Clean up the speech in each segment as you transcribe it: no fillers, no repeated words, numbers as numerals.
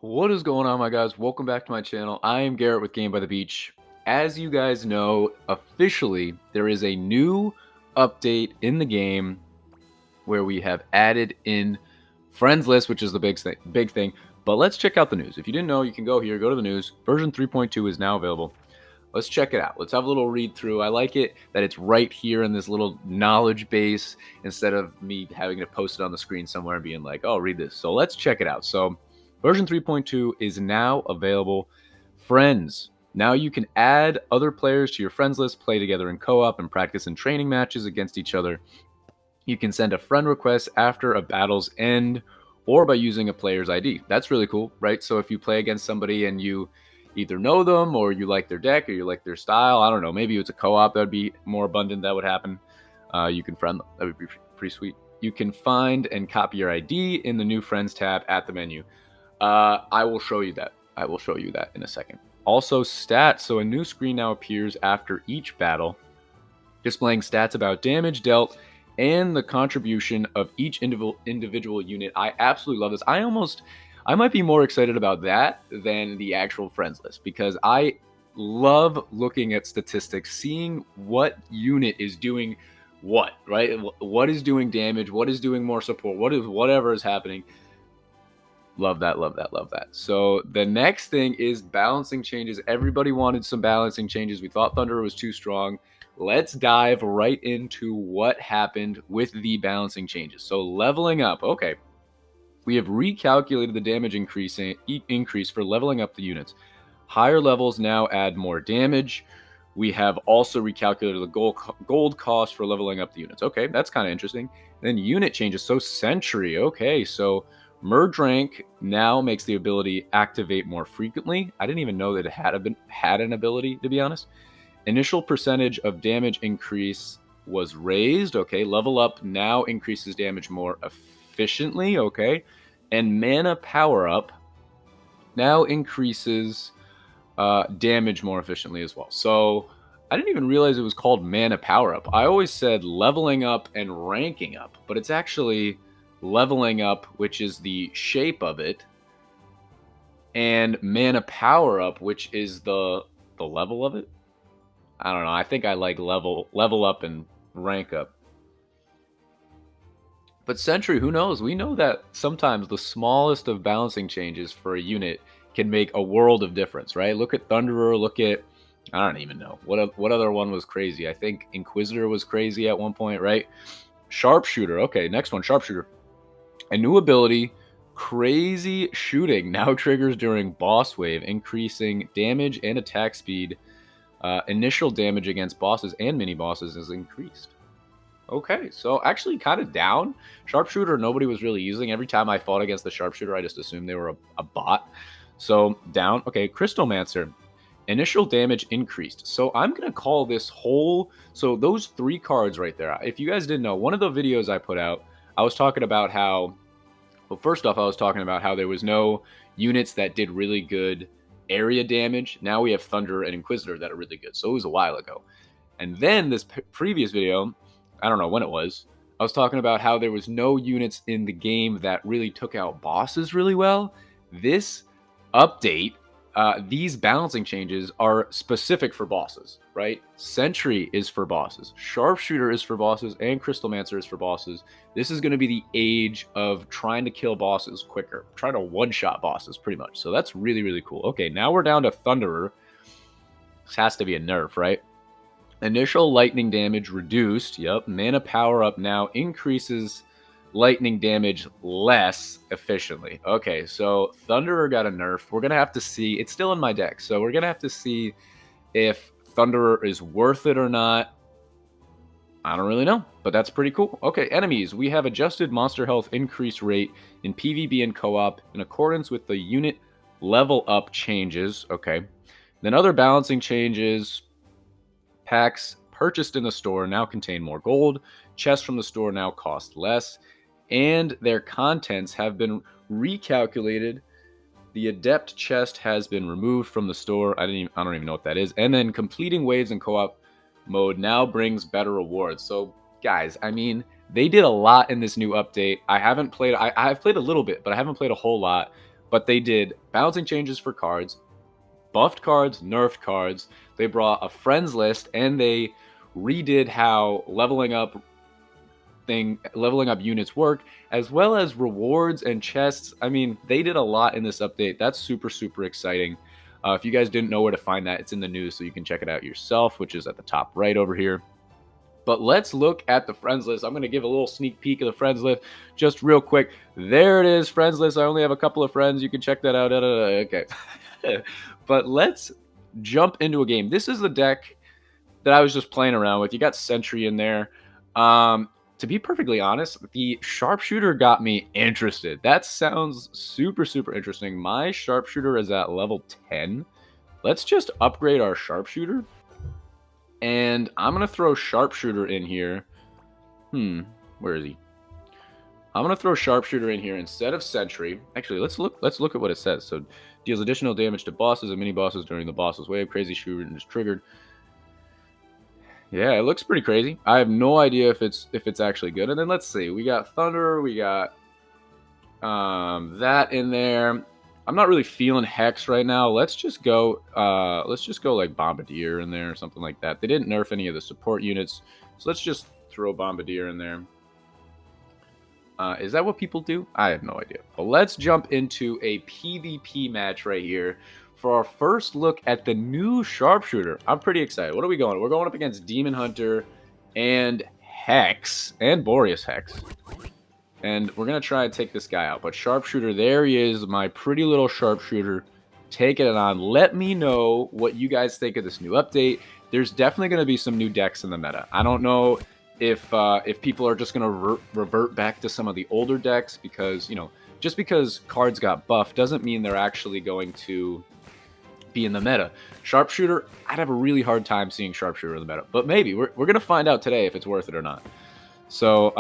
What is going on, my guys? Welcome back to my channel. I am Garrett with Game by the Beach. As you guys know, officially, there is a new update in the game where we have added in friends list, which is the big thing. But let's check out the news. If you didn't know, you can go here, go to the news. Version 3.2 is now available. Let's check it out. Let's have a little read through. I like it that it's right here in this little knowledge base instead of me having to post it on the screen somewhere and being like, oh, read this. So let's check it out. So version 3.2 is now available. Friends. Now you can add other players to your friends list, play together in co-op, and practice in training matches against each other. You can send a friend request after a battle's end or by using a player's ID. That's really cool, right? So if you play against somebody and you either know them or you like their deck or you like their style, I don't know, maybe it's a co-op that would be more abundant, that would happen. You can friend them. That would be pretty sweet. You can find and copy your ID in the new friends tab at the menu. I will show you that. I will show you that in a second. Also, stats. So a new screen now appears after each battle, displaying stats about damage dealt and the contribution of each individual unit. I absolutely love this. I might be more excited about that than the actual friends list because I love looking at statistics, seeing what unit is doing what, right? What is doing damage, what is doing more support, whatever is happening. Love that, love that, love that. So the next thing is balancing changes. Everybody wanted some balancing changes. We thought Thunder was too strong. Let's dive right into what happened with the balancing changes. So leveling up. Okay. We have recalculated the damage increase for leveling up the units. Higher levels now add more damage. We have also recalculated the gold cost for leveling up the units. Okay, that's kind of interesting. Then unit changes. So Sentry. Okay, so Merge Rank now makes the ability activate more frequently. I didn't even know that it had an ability, to be honest. Initial percentage of damage increase was raised. Okay, level up now increases damage more efficiently. Okay, and mana power up now increases damage more efficiently as well. So I didn't even realize it was called mana power up. I always said leveling up and ranking up, but it's actually leveling up, which is the shape of it, and mana power up, which is the level of it. I don't know. I think I like level up and rank up. But Sentry, who knows? We know that sometimes the smallest of balancing changes for a unit can make a world of difference, right? Look at Thunderer, look at, I don't even know. What other one was crazy? I think Inquisitor was crazy at one point, right? Sharpshooter. Okay, next one, Sharpshooter. A new ability, Crazy Shooting, now triggers during boss wave, increasing damage and attack speed. Initial damage against bosses and mini bosses is increased. Okay, so actually kind of down. Sharpshooter, nobody was really using. Every time I fought against the Sharpshooter, I just assumed they were a bot. So down. Okay, Crystalmancer. Initial damage increased. So I'm going to call this whole... So those three cards right there, if you guys didn't know, one of the videos I put out, I was talking about how... Well, first off, I was talking about how there was no units that did really good area damage. Now we have Thunder and Inquisitor that are really good. So it was a while ago. And then this previous video... I don't know when it was. I was talking about how there was no units in the game that really took out bosses really well. This update, these balancing changes are specific for bosses, right? Sentry is for bosses, Sharpshooter is for bosses, and Crystalmancer is for bosses. This is going to be the age of trying to kill bosses quicker, trying to one-shot bosses pretty much. So that's really, really cool. Okay, now we're down to Thunderer. This has to be a nerf, right? Initial lightning damage reduced. Yep. Mana power up now increases lightning damage less efficiently. Okay, so Thunderer got a nerf. We're going to have to see. It's still in my deck, so we're going to have to see if Thunderer is worth it or not. I don't really know, but that's pretty cool. Okay, enemies. We have adjusted monster health increase rate in PvP and co-op in accordance with the unit level up changes. Okay. Then other balancing changes. Packs purchased in the store now contain more gold. Chests from the store now cost less. And their contents have been recalculated. The Adept chest has been removed from the store. I don't even know what that is. And then completing waves in co-op mode now brings better rewards. So, guys, I mean, they did a lot in this new update. I haven't played... I've played a little bit, but I haven't played a whole lot. but they did balancing changes for cards, buffed cards, nerfed cards. They brought a friends list, and they redid how leveling up units work, as well as rewards and chests. I mean, they did a lot in this update. That's super, super exciting. If you guys didn't know where to find that, it's in the news, so you can check it out yourself, which is at the top right over here. But let's look at the friends list. I'm going to give a little sneak peek of the friends list just real quick. There it is, friends list. I only have a couple of friends. You can check that out. Okay. But let's jump into a game. This is the deck that I was just playing around with. You got Sentry in there. To be perfectly honest, the Sharpshooter got me interested. That sounds super, super interesting. My Sharpshooter is at level 10. Let's just upgrade our Sharpshooter. And I'm going to throw Sharpshooter in here. Where is he? I'm going to throw Sharpshooter in here instead of Sentry. Actually, let's look at what it says. So, deals additional damage to bosses and mini-bosses during the boss's wave. Crazy Shooter is triggered. Yeah, it looks pretty crazy. I have no idea if it's actually good. And then let's see. We got Thunder. We got that in there. I'm not really feeling Hex right now. Let's just go like Bombardier in there or something like that. They didn't nerf any of the support units, so let's just throw Bombardier in there. Is that what people do? I have no idea. But let's jump into a PvP match right here for our first look at the new Sharpshooter. I'm pretty excited. What are we going? We're going up against Demon Hunter and Hex and Boreas Hex. And we're going to try and take this guy out. But Sharpshooter, there he is, my pretty little Sharpshooter, taking it on. Let me know what you guys think of this new update. There's definitely going to be some new decks in the meta. I don't know if people are just going to revert back to some of the older decks, because, you know, just because cards got buffed doesn't mean they're actually going to be in the meta. Sharpshooter, I'd have a really hard time seeing Sharpshooter in the meta. But maybe. We're going to find out today if it's worth it or not. So,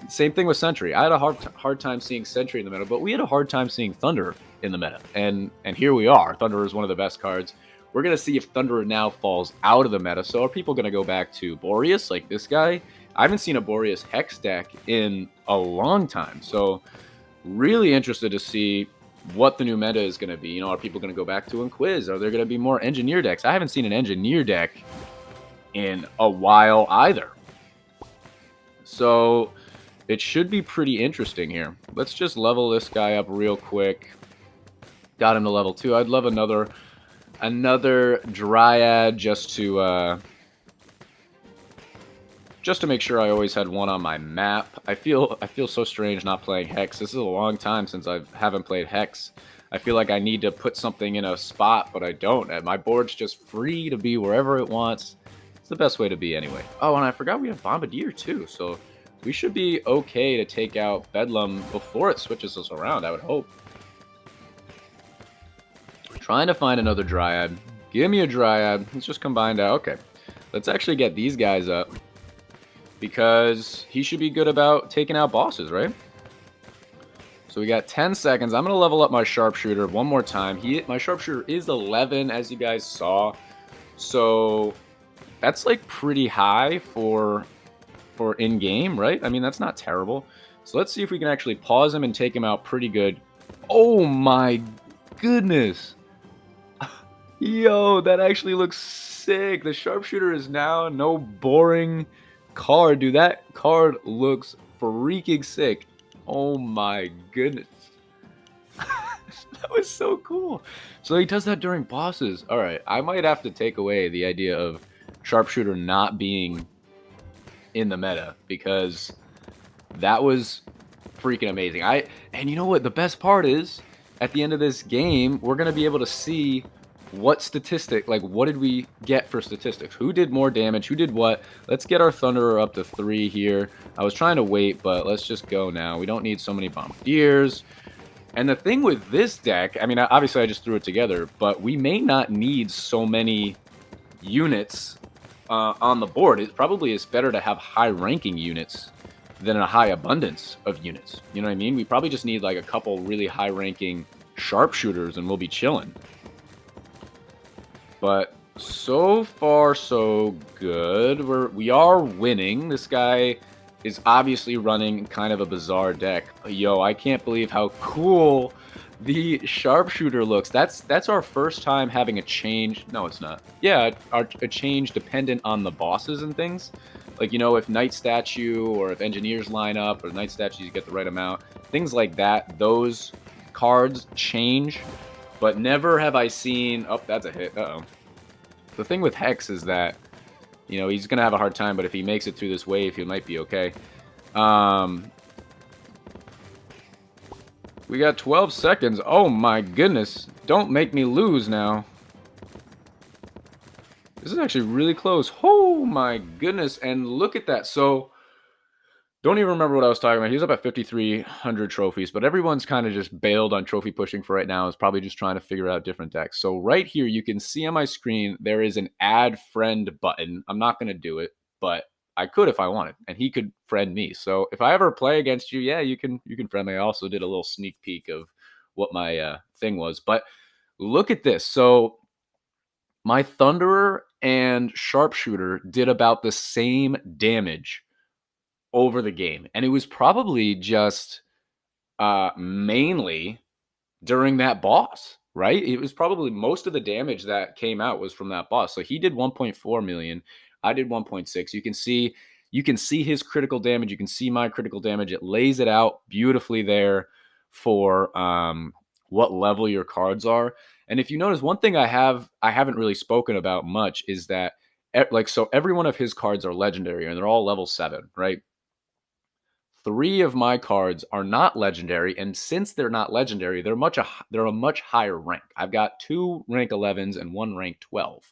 same thing with Sentry. I had a hard time seeing Sentry in the meta, but we had a hard time seeing Thunder in the meta. And here we are. Thunder is one of the best cards. We're going to see if Thunder now falls out of the meta. So are people going to go back to Boreas, like this guy? I haven't seen a Boreas Hex deck in a long time. So really interested to see what the new meta is going to be. You know, are people going to go back to Inquiz? Are there going to be more Engineer decks? I haven't seen an Engineer deck in a while either. So it should be pretty interesting here. Let's just level this guy up real quick. Got him to level 2. I'd love another Dryad just to make sure I always had one on my map. I feel so strange not playing Hex. This is a long time since I haven't played Hex. I feel like I need to put something in a spot, but I don't. And my board's just free to be wherever it wants. It's the best way to be anyway. Oh, and I forgot we have Bombardier too, so we should be okay to take out Bedlam before it switches us around, I would hope. Trying to find another Dryad. Give me a Dryad. Let's just combine that. Okay. Let's actually get these guys up, because he should be good about taking out bosses, right? So we got 10 seconds. I'm going to level up my Sharpshooter one more time. My Sharpshooter is 11, as you guys saw. So that's like pretty high for in-game, right? I mean, that's not terrible. So let's see if we can actually pause him and take him out pretty good. Oh my goodness. Yo, that actually looks sick. The Sharpshooter is now no boring card. Dude, that card looks freaking sick. Oh my goodness. That was so cool. So he does that during bosses. Alright, I might have to take away the idea of Sharpshooter not being in the meta, because that was freaking amazing. And you know what? The best part is, at the end of this game, we're going to be able to see what statistic, like what did we get for statistics? Who did more damage? Who did what? Let's get our Thunderer up to 3 here. I was trying to wait, but let's just go now. We don't need so many Bombardiers. And the thing with this deck, I mean, obviously I just threw it together, but we may not need so many units on the board. It probably is better to have high-ranking units than a high abundance of units. You know what I mean? We probably just need like a couple really high-ranking Sharpshooters and we'll be chilling. But so far, so good. We are winning. This guy is obviously running kind of a bizarre deck. Yo, I can't believe how cool the sharpshooter looks. That's our first time having a change. No, it's not. Yeah, a change dependent on the bosses and things. Like, you know, if Knight Statue or if Engineers line up or Knight Statues get the right amount, things like that, those cards change. But never have I seen... Oh, that's a hit. Uh-oh. The thing with Hex is that, you know, he's going to have a hard time, but if he makes it through this wave, he might be okay. We got 12 seconds. Oh my goodness. Don't make me lose now. This is actually really close. Oh my goodness. And look at that. So, don't even remember what I was talking about. He's up at 5,300 trophies, but everyone's kind of just bailed on trophy pushing for right now. Is probably just trying to figure out different decks. So right here, you can see on my screen, there is an add friend button. I'm not going to do it, but I could if I wanted, and he could friend me. So if I ever play against you, yeah, you can friend me. I also did a little sneak peek of what my thing was. But look at this. So my Thunderer and Sharpshooter did about the same damage over the game. And it was probably just mainly during that boss, right? It was probably most of the damage that came out was from that boss. So he did 1.4 million. I did 1.6. You can see his critical damage. You can see my critical damage. It lays it out beautifully there for what level your cards are. And if you notice, one thing I haven't really spoken about much is that so every one of his cards are legendary and they're all level 7, right? 3 of my cards are not legendary, and since they're not legendary, they're a much higher rank. I've got 2 rank 11s and 1 rank 12.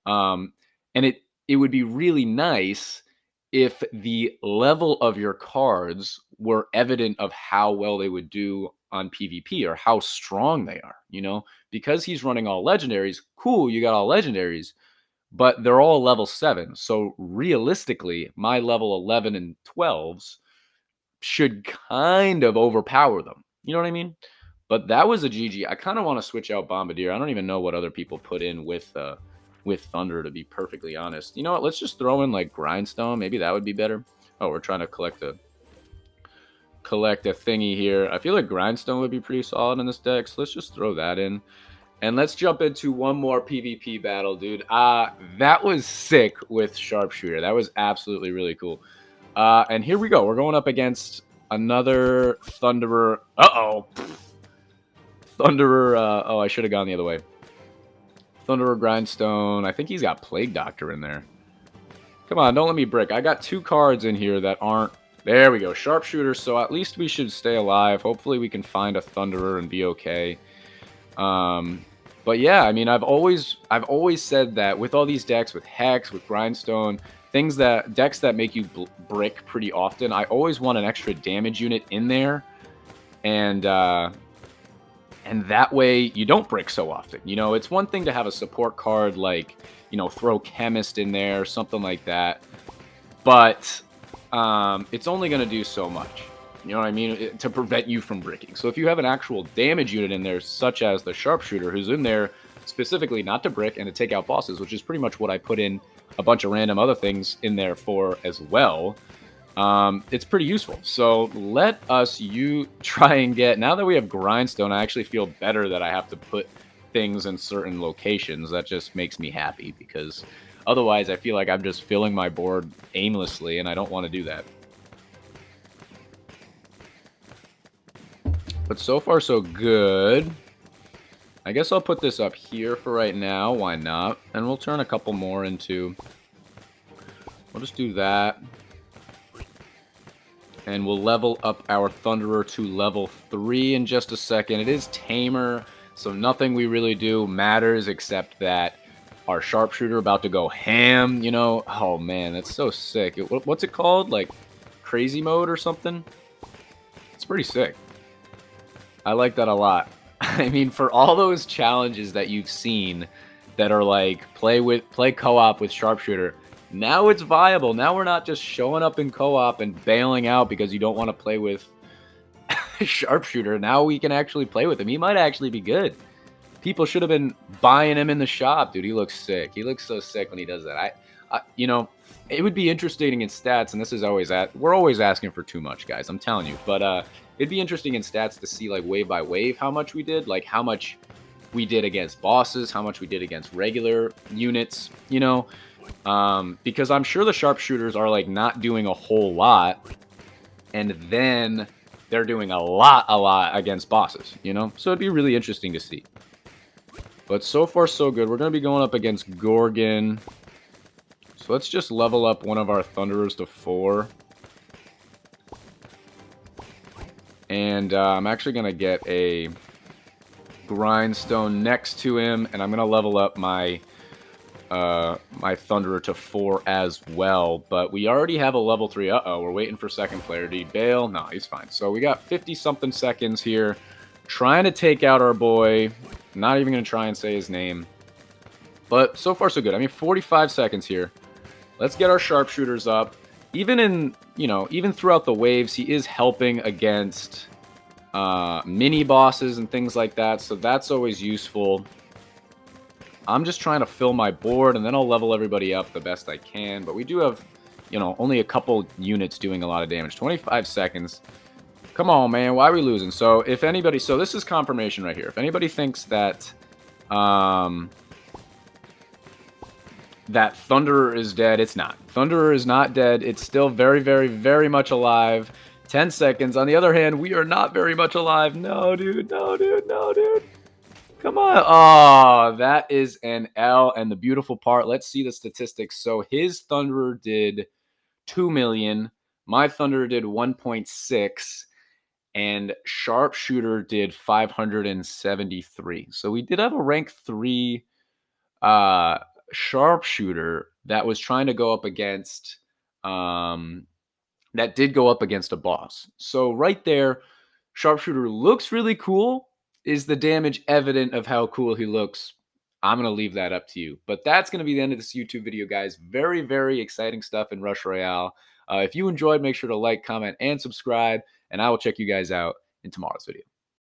And it would be really nice if the level of your cards were evident of how well they would do on PvP or how strong they are, you know? Because he's running all legendaries, cool, you got all legendaries, but they're all level 7. So realistically, my level 11 and 12s should kind of overpower them. You know what I mean? But that was a GG. I kind of want to switch out Bombardier. I don't even know what other people put in with Thunder, to be perfectly honest. You know what? Let's just throw in like Grindstone. Maybe that would be better. Oh, we're trying to collect a thingy here. I feel like Grindstone would be pretty solid in this deck, so let's just throw that in. And let's jump into one more PvP battle, dude. That was sick with Sharpshooter. That was absolutely really cool. And here we go. We're going up against another Thunderer. Uh-oh. Thunderer. Oh, I should have gone the other way. Thunderer Grindstone. I think he's got Plague Doctor in there. Come on, don't let me brick. I got 2 cards in here that aren't... There we go. Sharpshooter. So at least we should stay alive. Hopefully we can find a Thunderer and be okay. But yeah, I mean, I've always said that with all these decks, with Hex, with Grindstone, decks that make you brick pretty often, I always want an extra damage unit in there, and that way you don't brick so often. You know, it's one thing to have a support card like, you know, throw Chemist in there, something like that, but it's only going to do so much. You know what I mean? To prevent you from bricking. So if you have an actual damage unit in there, such as the Sharpshooter, who's in there specifically not to brick and to take out bosses, which is pretty much what I put in a bunch of random other things in there for as well, it's pretty useful. So let us try and get... Now that we have Grindstone, I actually feel better that I have to put things in certain locations. That just makes me happy, because otherwise I feel like I'm just filling my board aimlessly, and I don't want to do that. But so far, so good. I guess I'll put this up here for right now. Why not? And we'll turn a couple more into... We'll just do that. And we'll level up our Thunderer to level 3 in just a second. It is Tamer, so nothing we really do matters except that our Sharpshooter about to go ham, you know? Oh, man, that's so sick. What's it called? Like, crazy mode or something? It's pretty sick. I like that a lot. I mean, for all those challenges that you've seen that are like play co-op with Sharpshooter, now it's viable. Now we're not just showing up in co-op and bailing out because you don't want to play with Sharpshooter. Now we can actually play with him. He might actually be good. People should have been buying him in the shop, dude. He looks sick. He looks so sick when he does that. You know, it would be interesting in stats, and this is always we're always asking for too much, guys. I'm telling you, but it'd be interesting in stats to see like wave by wave how much we did, like how much we did against bosses, how much we did against regular units, you know, because I'm sure the sharpshooters are like not doing a whole lot, and then they're doing a lot against bosses, you know, so it'd be really interesting to see. But so far so good. We're gonna be going up against Gorgon. So let's just level up one of our Thunderers to 4. And I'm actually going to get a Grindstone next to him. And I'm going to level up my my Thunderer to 4 as well. But we already have a level 3. Uh-oh, we're waiting for second player. Did he bail? No, he's fine. So we got 50-something seconds here. Trying to take out our boy. Not even going to try and say his name. But so far so good. I mean, 45 seconds here. Let's get our sharpshooters up. Even in, you know, even throughout the waves, he is helping against mini bosses and things like that. So that's always useful. I'm just trying to fill my board, and then I'll level everybody up the best I can. But we do have, you know, only a couple units doing a lot of damage. 25 seconds. Come on, man. Why are we losing? So if anybody... So this is confirmation right here. If anybody thinks that... that Thunderer is dead, it's not. Thunderer is not dead. It's still very much alive. 10 seconds. On the other hand, we are not very much alive. No, dude. No, dude. No, dude. Come on. Oh, that is an L. And the beautiful part, let's see the statistics. So his Thunderer did 2 million. My Thunderer did 1.6. And Sharpshooter did 573. So we did have a rank 3 sharpshooter that was trying to go up against that did go up against a boss. So right there, sharpshooter looks really cool. Is the damage evident of how cool he looks? I'm going to leave that up to you. But that's going to be the end of this YouTube video, guys. Very exciting stuff in Rush Royale. If you enjoyed, make sure to like, comment, and subscribe. And I will check you guys out in tomorrow's video.